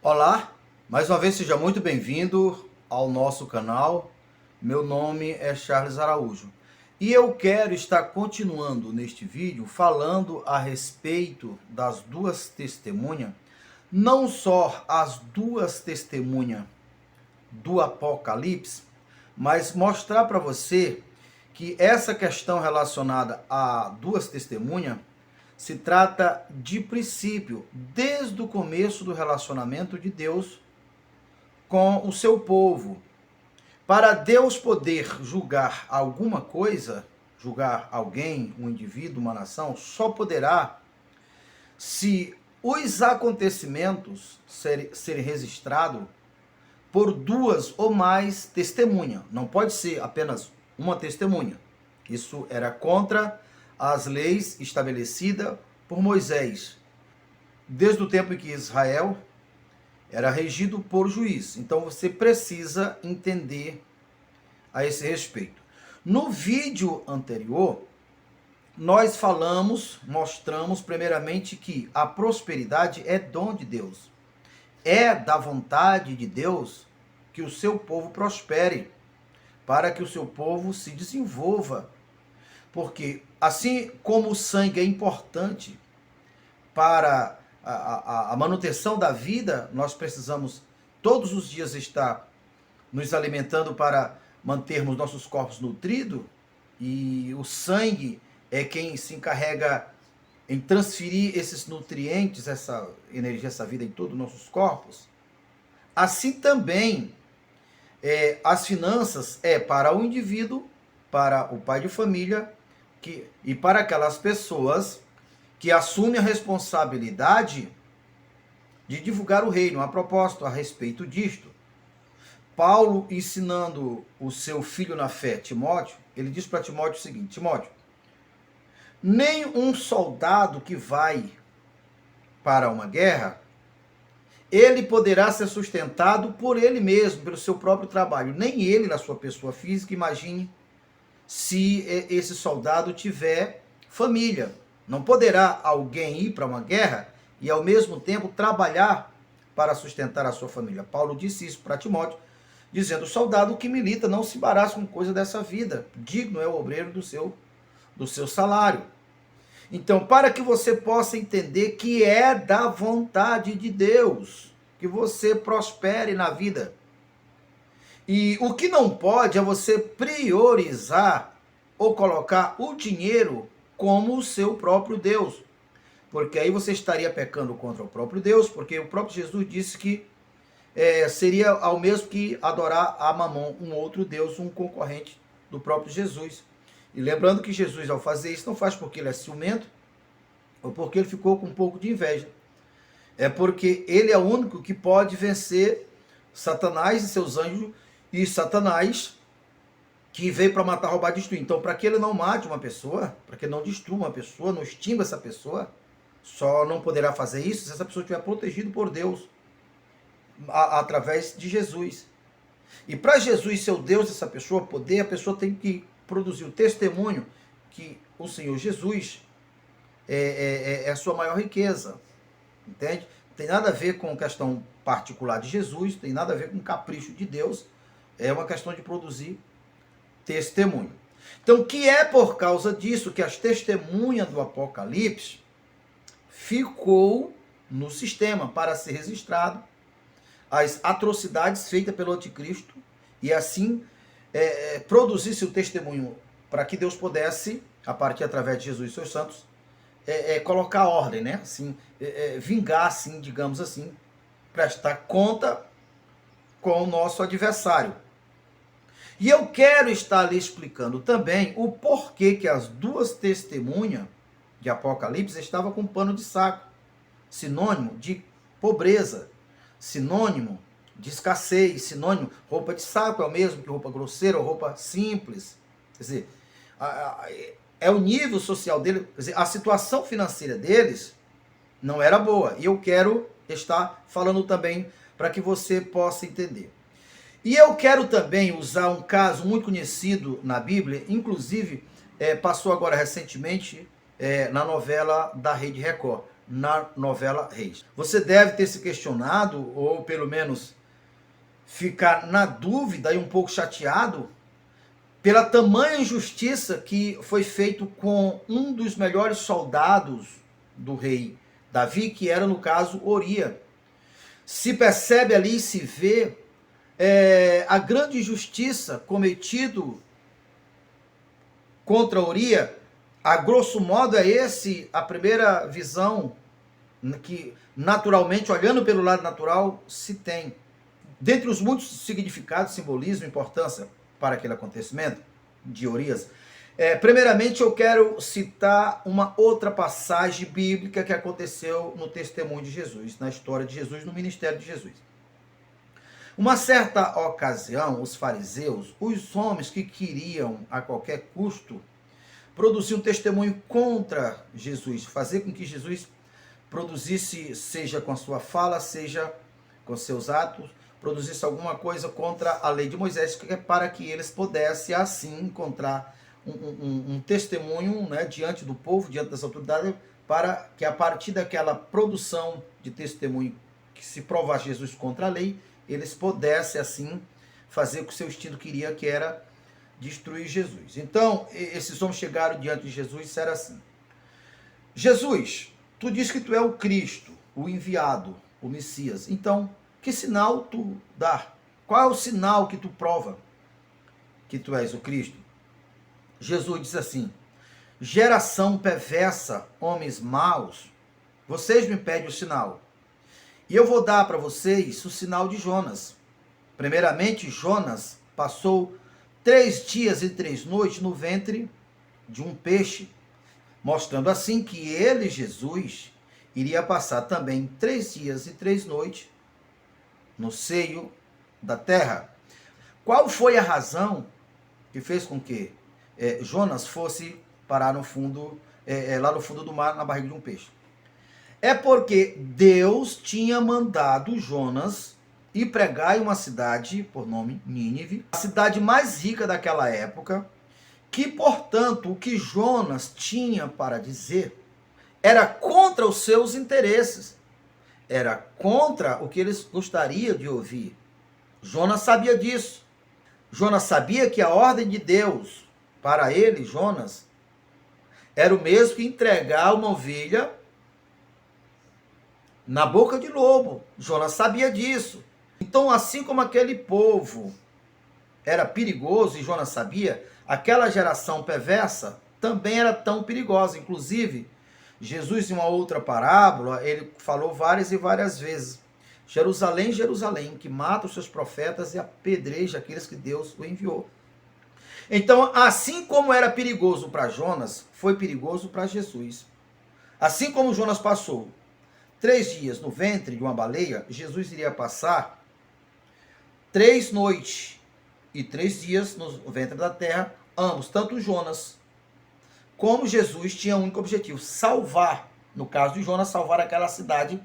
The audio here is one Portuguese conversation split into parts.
Olá, mais uma vez seja muito bem-vindo ao nosso canal. Meu nome é Charles Araújo e eu quero estar continuando neste vídeo falando a respeito das duas testemunhas, não só as duas testemunhas do Apocalipse, mas mostrar para você que essa questão relacionada a duas testemunhas se trata de princípio, desde o começo do relacionamento de Deus com o seu povo. Para Deus poder julgar alguma coisa, julgar alguém, um indivíduo, uma nação, só poderá se os acontecimentos serem registrados por duas ou mais testemunhas. Não pode ser apenas uma testemunha. Isso era contra as leis estabelecidas por Moisés, desde o tempo em que Israel era regido por juiz. Então você precisa entender a esse respeito. No vídeo anterior, nós mostramos primeiramente que a prosperidade é dom de Deus. É da vontade de Deus que o seu povo prospere, para que o seu povo se desenvolva. Porque assim como o sangue é importante para a manutenção da vida, nós precisamos todos os dias estar nos alimentando para mantermos nossos corpos nutridos, e o sangue é quem se encarrega em transferir esses nutrientes, essa energia, essa vida em todos os nossos corpos. Assim também, as finanças é para o indivíduo, para o pai de família e para aquelas pessoas que assumem a responsabilidade de divulgar o reino. A propósito, a respeito disto, Paulo, ensinando o seu filho na fé, Timóteo, ele diz para Timóteo o seguinte: Timóteo, nem um soldado que vai para uma guerra, ele poderá ser sustentado por ele mesmo, pelo seu próprio trabalho. Nem ele, na sua pessoa física. Imagine se esse soldado tiver família. Não poderá alguém ir para uma guerra e ao mesmo tempo trabalhar para sustentar a sua família. Paulo disse isso para Timóteo, dizendo: o soldado que milita não se embaraça com coisa dessa vida. Digno é o obreiro do seu salário. Então, para que você possa entender que é da vontade de Deus que você prospere na vida. E o que não pode é você priorizar ou colocar o dinheiro como o seu próprio Deus. Porque aí você estaria pecando contra o próprio Deus, porque o próprio Jesus disse que seria ao mesmo que adorar a Mamon, um outro Deus, um concorrente do próprio Jesus. E lembrando que Jesus, ao fazer isso, não faz porque ele é ciumento ou porque ele ficou com um pouco de inveja. É porque ele é o único que pode vencer Satanás e seus anjos, e Satanás que veio para matar, roubar, destruir. Então, para que ele não mate uma pessoa, para que ele não destrua uma pessoa, não extinga essa pessoa, só não poderá fazer isso se essa pessoa estiver protegida por Deus, através de Jesus. E para Jesus ser o Deus dessa pessoa poder, a pessoa tem que produzir o testemunho que o Senhor Jesus é a sua maior riqueza. Entende? Não tem nada a ver com questão particular de Jesus, tem nada a ver com capricho de Deus, é uma questão de produzir testemunho. Então, que é por causa disso que as testemunhas do Apocalipse ficou no sistema para ser registrado as atrocidades feitas pelo anticristo e assim produzisse o testemunho para que Deus pudesse, a partir através de Jesus e seus santos, colocar ordem, né? Assim, vingar, assim, digamos assim, prestar conta com o nosso adversário. E eu quero estar lhe explicando também o porquê que as duas testemunhas de Apocalipse estavam com pano de saco, sinônimo de pobreza, sinônimo de escassez, sinônimo, roupa de saco é o mesmo que roupa grosseira ou roupa simples. Quer dizer, é o nível social dele, quer dizer, a situação financeira deles não era boa. E eu quero estar falando também para que você possa entender. E eu quero também usar um caso muito conhecido na Bíblia, inclusive passou agora recentemente na novela da Rede Record. na novela Reis. Você deve ter se questionado, ou pelo menos ficar na dúvida e um pouco chateado, pela tamanha injustiça que foi feito com um dos melhores soldados do rei Davi, que era, no caso, Uria. Se percebe ali, se vê a grande injustiça cometido contra Uria. A grosso modo a primeira visão que naturalmente, olhando pelo lado natural, se tem. Dentre os muitos significados, simbolismo, importância para aquele acontecimento de Urias, primeiramente eu quero citar uma outra passagem bíblica que aconteceu no testemunho de Jesus, na história de Jesus, no ministério de Jesus. Uma certa ocasião, os fariseus, os homens que queriam a qualquer custo produzir um testemunho contra Jesus, fazer com que Jesus produzisse, seja com a sua fala, seja com seus atos, produzisse alguma coisa contra a lei de Moisés, para que eles pudessem assim encontrar um testemunho, né, diante do povo, diante das autoridades, para que a partir daquela produção de testemunho que se provasse Jesus contra a lei, eles pudessem assim fazer o que o seu instinto queria, que era destruir Jesus. Então, esses homens chegaram diante de Jesus e disseram assim: Jesus, tu diz que tu é o Cristo, o enviado, o Messias. Então, que sinal tu dá? Qual é o sinal que tu prova que tu és o Cristo? Jesus diz assim: geração perversa, homens maus, vocês me pedem o sinal. E eu vou dar para vocês o sinal de Jonas. Primeiramente, Jonas passou 3 dias e 3 noites no ventre de um peixe, mostrando assim que ele, Jesus, iria passar também 3 dias e 3 noites no seio da terra. Qual foi a razão que fez com que Jonas fosse parar no fundo, lá no fundo do mar, na barriga de um peixe? É porque Deus tinha mandado Jonas ir pregar em uma cidade, por nome Nínive, a cidade mais rica daquela época, que, portanto, o que Jonas tinha para dizer era contra os seus interesses, era contra o que eles gostariam de ouvir. Jonas sabia disso. Jonas sabia que a ordem de Deus para ele, Jonas, era o mesmo que entregar uma ovelha na boca de lobo. Jonas sabia disso. Então, assim como aquele povo era perigoso e Jonas sabia, aquela geração perversa também era tão perigosa. Inclusive, Jesus, em uma outra parábola, ele falou várias e várias vezes: Jerusalém, Jerusalém, que mata os seus profetas e apedreja aqueles que Deus o enviou. Então, assim como era perigoso para Jonas, foi perigoso para Jesus. Assim como Jonas passou 3 dias no ventre de uma baleia, Jesus iria passar 3 noites e 3 dias no ventre da terra. Ambos, tanto Jonas como Jesus, tinham um único objetivo: salvar, no caso de Jonas, salvar aquela cidade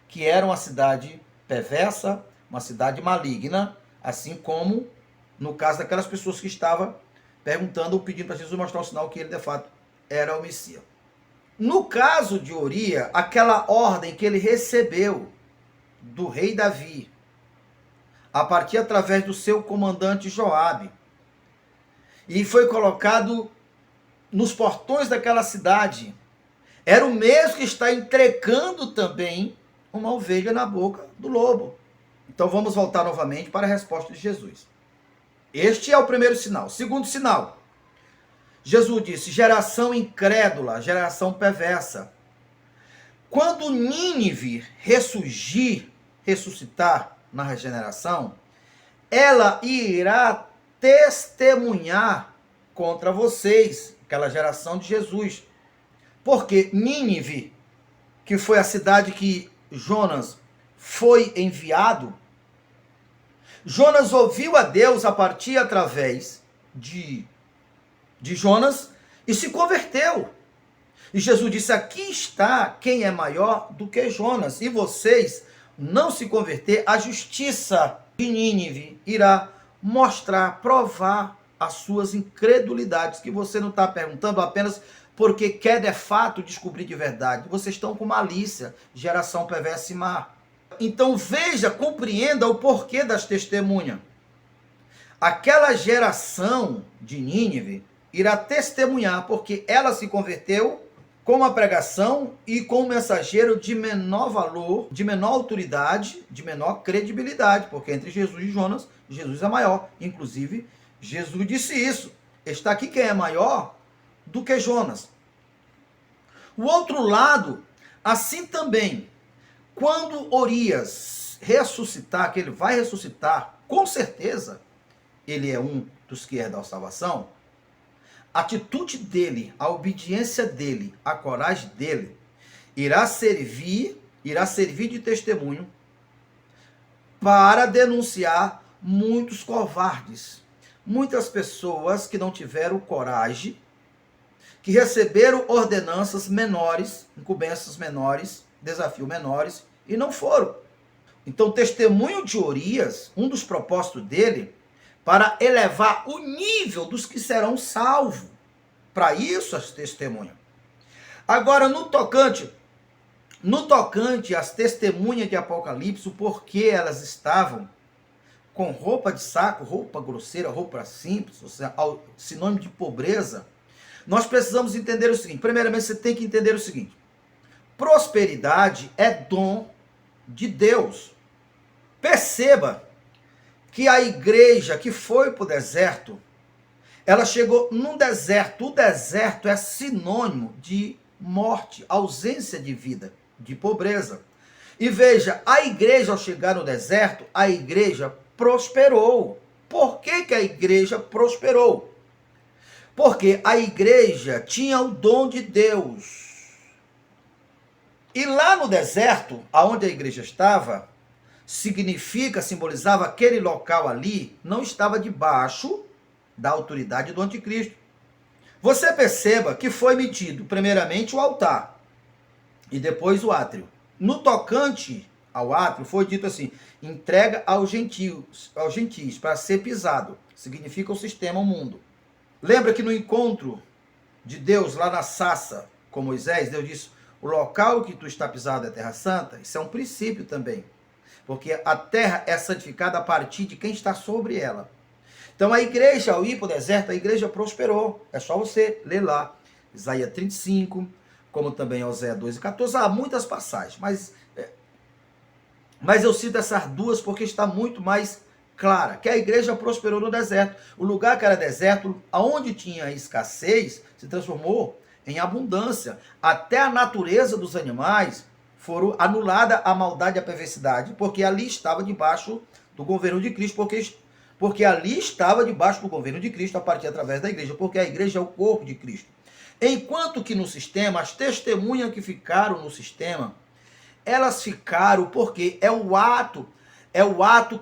que era uma cidade perversa, uma cidade maligna, assim como no caso daquelas pessoas que estavam perguntando ou pedindo para Jesus mostrar o sinal que ele de fato era o Messias. No caso de Uria, aquela ordem que ele recebeu do rei Davi, a partir através do seu comandante Joabe, e foi colocado nos portões daquela cidade, era o mesmo que está entregando também uma ovelha na boca do lobo. Então vamos voltar novamente para a resposta de Jesus. Este é o primeiro sinal. Segundo sinal, Jesus disse: geração incrédula, geração perversa. Quando Nínive ressuscitar na regeneração, ela irá testemunhar contra vocês, aquela geração de Jesus. Porque Nínive, que foi a cidade que Jonas foi enviado, Jonas ouviu a Deus a partir através de Jonas e se converteu. E Jesus disse: aqui está quem é maior do que Jonas. E vocês não se converter, a justiça de Nínive irá mostrar, provar as suas incredulidades, que você não está perguntando apenas porque quer de fato descobrir de verdade. Vocês estão com malícia, geração perversa e má. Então veja, compreenda o porquê das testemunhas. Aquela geração de Nínive irá testemunhar, porque ela se converteu com uma pregação e com um mensageiro de menor valor, de menor autoridade, de menor credibilidade, porque entre Jesus e Jonas, Jesus é maior. Inclusive, Jesus disse isso. Está aqui quem é maior do que Jonas. O outro lado, assim também, quando Orias ressuscitar, que ele vai ressuscitar, com certeza, ele é um dos que herdam a salvação, a atitude dele, a obediência dele, a coragem dele, irá servir de testemunho para denunciar muitos covardes, muitas pessoas que não tiveram coragem, que receberam ordenanças menores, incumbências menores, desafios menores, e não foram. Então, o testemunho de Orias, um dos propósitos dele, para elevar o nível dos que serão salvos. Para isso, as testemunhas. Agora, no tocante às testemunhas de Apocalipse, o porquê elas estavam com roupa de saco, roupa grosseira, roupa simples, ou seja, sinônimo de pobreza, nós precisamos entender o seguinte. Primeiramente, você tem que entender o seguinte. Prosperidade é dom de Deus. Perceba que a igreja que foi para o deserto, ela chegou num deserto. O deserto é sinônimo de morte, ausência de vida, de pobreza. E veja, a igreja ao chegar no deserto, a igreja prosperou. Por que a igreja prosperou? Porque a igreja tinha o dom de Deus. E lá no deserto, aonde a igreja estava, simbolizava aquele local ali, não estava debaixo da autoridade do anticristo. Você perceba que foi metido primeiramente o altar e depois o átrio. No tocante ao átrio foi dito assim, entrega aos gentios para ser pisado. Significa o sistema, o mundo. Lembra que no encontro de Deus lá na Sassa com Moisés, Deus disse, o local que tu está pisado é terra santa? Isso é um princípio também. Porque a terra é santificada a partir de quem está sobre ela. Então a igreja, ao ir para o deserto, a igreja prosperou. É só você ler lá. Isaías 35, como também Oséias 2:14. Há muitas passagens, mas eu cito essas duas porque está muito mais clara. Que a igreja prosperou no deserto. O lugar que era deserto, aonde tinha escassez, se transformou em abundância. Até a natureza dos animais foram anulada a maldade e a perversidade, porque ali estava debaixo do governo de Cristo, porque ali estava debaixo do governo de Cristo, a partir através da igreja, porque a igreja é o corpo de Cristo. Enquanto que no sistema, as testemunhas que ficaram no sistema, elas ficaram porque é o ato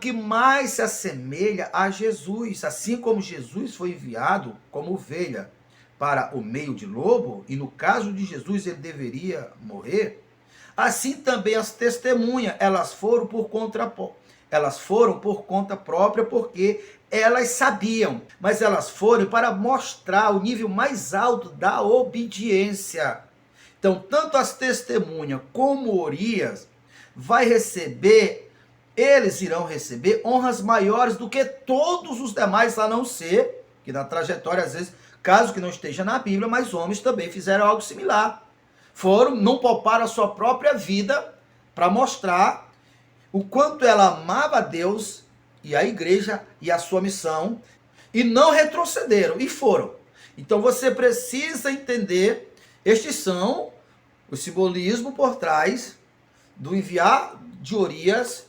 que mais se assemelha a Jesus, assim como Jesus foi enviado como ovelha para o meio de lobo, e no caso de Jesus ele deveria morrer, assim também as testemunhas, elas foram por conta própria, porque elas sabiam, mas elas foram para mostrar o nível mais alto da obediência. Então, tanto as testemunhas como Orias eles irão receber honras maiores do que todos os demais, a não ser que na trajetória, às vezes, caso que não esteja na Bíblia, mas homens também fizeram algo similar. Não pouparam a sua própria vida para mostrar o quanto ela amava a Deus e a igreja e a sua missão, e não retrocederam, e foram. Então você precisa entender, estes são o simbolismo por trás do enviar de Orias,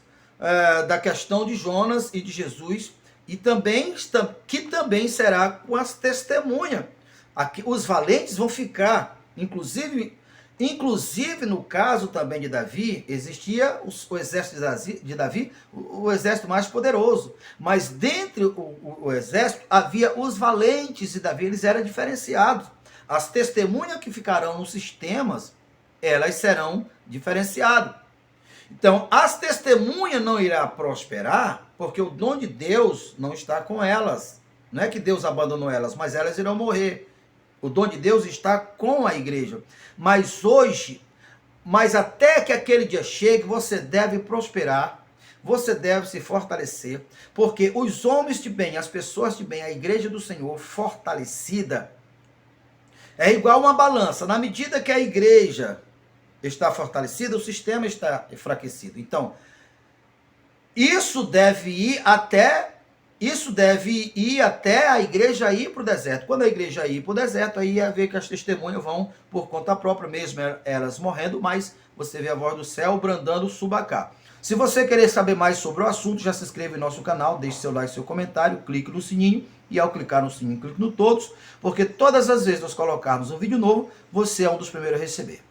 da questão de Jonas e de Jesus, e também que também será com as testemunhas. Aqui, os valentes vão ficar, inclusive no caso também de Davi, existia o exército de Davi, o exército mais poderoso. Mas dentre o exército havia os valentes de Davi, eles eram diferenciados. As testemunhas que ficarão nos sistemas, elas serão diferenciadas. Então, as testemunhas não irão prosperar, porque o dom de Deus não está com elas. Não é que Deus abandonou elas, mas elas irão morrer. O dom de Deus está com a igreja. Mas hoje, mas até que aquele dia chegue, você deve prosperar, você deve se fortalecer, porque os homens de bem, as pessoas de bem, a igreja do Senhor fortalecida, é igual uma balança. Na medida que a igreja está fortalecida, o sistema está enfraquecido. Então, isso deve ir até a igreja ir para o deserto. Quando a igreja ir para o deserto, aí é ver que as testemunhas vão por conta própria, mesmo elas morrendo, mas você vê a voz do céu brandando o subacá. Se você querer saber mais sobre o assunto, já se inscreve no nosso canal, deixe seu like, seu comentário, clique no sininho, e ao clicar no sininho, clique no todos, porque todas as vezes que nós colocarmos um vídeo novo, você é um dos primeiros a receber.